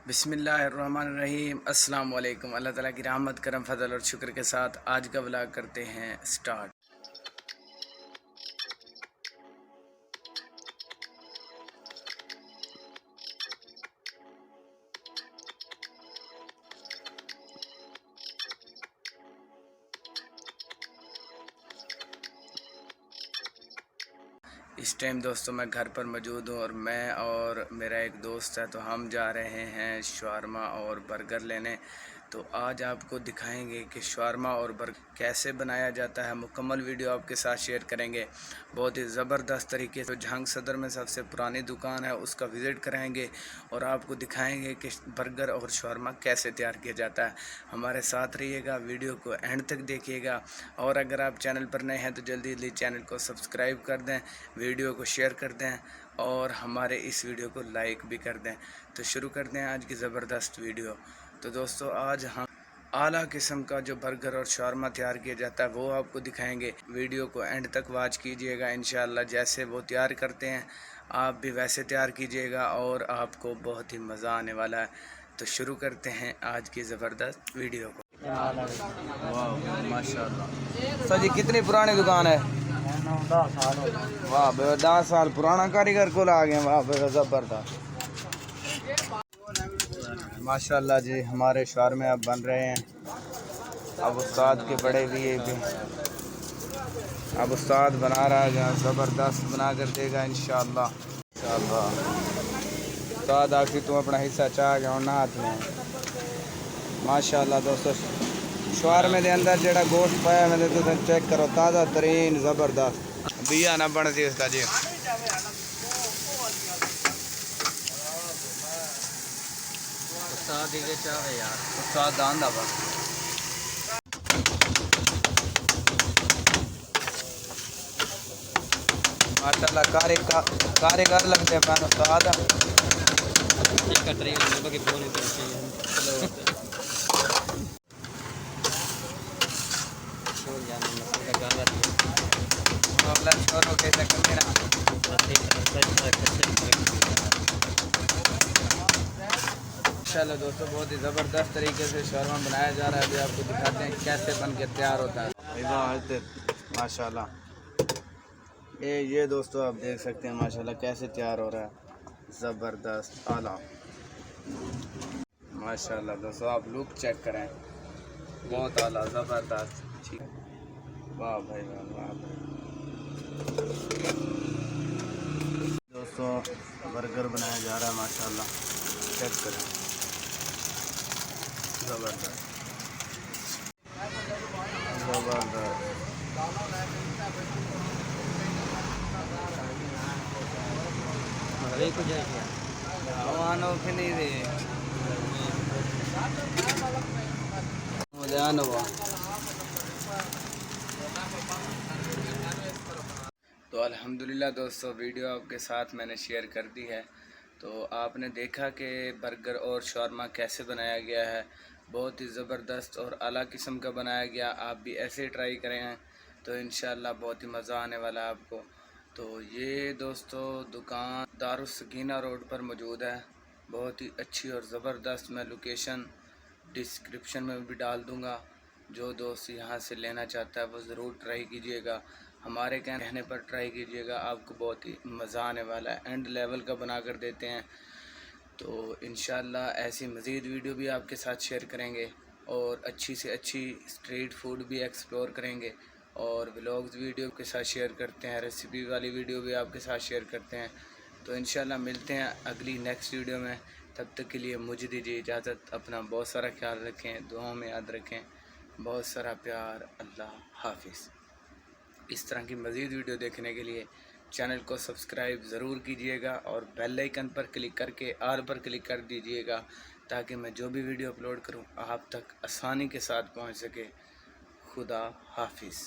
बिस्मिल्लाहिर्रहमानिर्रहीम। अस्सलाम वालेकुम। अल्लाह ताला की रहमत करम फजल और शुक्र के साथ आज का व्लॉग करते हैं स्टार्ट। इस टाइम दोस्तों मैं घर पर मौजूद हूँ और मैं और मेरा एक दोस्त है, तो हम जा रहे हैं शवारमा और बर्गर लेने। तो आज आपको दिखाएंगे कि शवारमा और बर्गर कैसे बनाया जाता है। मुकम्मल वीडियो आपके साथ शेयर करेंगे बहुत ही ज़बरदस्त तरीके से। जहांग सदर में सबसे पुरानी दुकान है उसका विज़िट कराएंगे और आपको दिखाएंगे कि बर्गर और शवारमा कैसे तैयार किया जाता है। हमारे साथ रहिएगा, वीडियो को एंड तक देखिएगा। और अगर आप चैनल पर नए हैं तो जल्दी जल्दी चैनल को सब्सक्राइब कर दें, वीडियो को शेयर कर दें और हमारे इस वीडियो को लाइक भी कर दें। तो शुरू करते हैं आज की ज़बरदस्त वीडियो। तो दोस्तों आज हम आला किस्म का जो बर्गर और शवारमा तैयार किया जाता है वो आपको दिखाएंगे। वीडियो को एंड तक वॉच कीजिएगा। इंशाल्लाह जैसे वो तैयार करते हैं आप भी वैसे तैयार कीजिएगा और आपको बहुत ही मज़ा आने वाला है। तो शुरू करते हैं आज की ज़बरदस्त वीडियो को। वाह माशाल्लाह। सर जी कितनी पुरानी दुकान है? 9-10 साल हो गए। वाह 10 साल पुराना कारीगर को आ गए। वाह ज़बरदस्त माशाल्लाह जी। हमारे शहर में अब बन रहे हैं। अब उस्ताद के बड़े भी अब उस्ताद बना रहा है, ज़बरदस्त बना कर देगा इंशाल्लाह। उस्ताद आखिर तुम अपना हिस्सा चाह गया ना हाथ में। माशाल्लाह दोस्तों शवारमे के अंदर जड़ा गोश्त पाया मैंने तो चेक करो, ताज़ा तरीन ज़बरदस्त बिया ना बन सी उसका जी। उस्ताद दान दा माशाल्लाह कारीगर लगते हैं पान उस्ताद। छोरो कैसे करते ना। इंशाल्लाह दोस्तों बहुत ही ज़बरदस्त तरीके से शवारमा बनाया जा रहा है। अभी आपको दिखाते हैं कैसे बन के तैयार होता है। माशाल्लाह ये दोस्तों आप देख सकते हैं माशाल्लाह कैसे तैयार हो रहा है। ज़बरदस्त आला माशाल्लाह दोस्तों आप लुक चेक करें, बहुत आला ज़बरदस्त। ठीक, वाह भाई वाह वाह दोस्तों बर्गर बनाया जा रहा है माशाल्लाह, चेक करें ज़बरदस्त ज़बरदस्त। तो अल्हम्दुलिल्लाह दोस्तों वीडियो आपके साथ मैंने शेयर कर दी है। तो आपने देखा कि बर्गर और शवारमा कैसे बनाया गया है, बहुत ही ज़बरदस्त और आला किस्म का बनाया गया। आप भी ऐसे ट्राई करें तो इंशाल्लाह बहुत ही मज़ा आने वाला है आपको। तो ये दोस्तों दुकान दारुस सकीना रोड पर मौजूद है, बहुत ही अच्छी और ज़बरदस्त। मैं लोकेशन डिस्क्रिप्शन में भी डाल दूँगा। जो दोस्त यहाँ से लेना चाहता है वो ज़रूर ट्राई कीजिएगा। हमारे कहने पर ट्राई कीजिएगा, आपको बहुत ही मज़ा आने वाला है। एंड लेवल का बना कर देते हैं। तो इंशाल्लाह ऐसी मज़ीद वीडियो भी आपके साथ शेयर करेंगे और अच्छी से अच्छी स्ट्रीट फूड भी एक्सप्लोर करेंगे और व्लॉग्स वीडियो के साथ शेयर करते हैं, रेसिपी वाली वीडियो भी आपके साथ शेयर करते हैं। तो इंशाल्लाह मिलते हैं अगली नेक्स्ट वीडियो में। तब तक के लिए मुझे दीजिए इजाज़त। अपना बहुत सारा ख्याल रखें, दुआओं में याद रखें। बहुत सारा प्यार। अल्लाह हाफिज़। इस तरह की मज़ीद वीडियो देखने के लिए चैनल को सब्सक्राइब ज़रूर कीजिएगा और बेल आइकन पर क्लिक करके ऑल पर क्लिक कर दीजिएगा ताकि मैं जो भी वीडियो अपलोड करूं आप तक आसानी के साथ पहुंच सके। खुदा हाफिज़।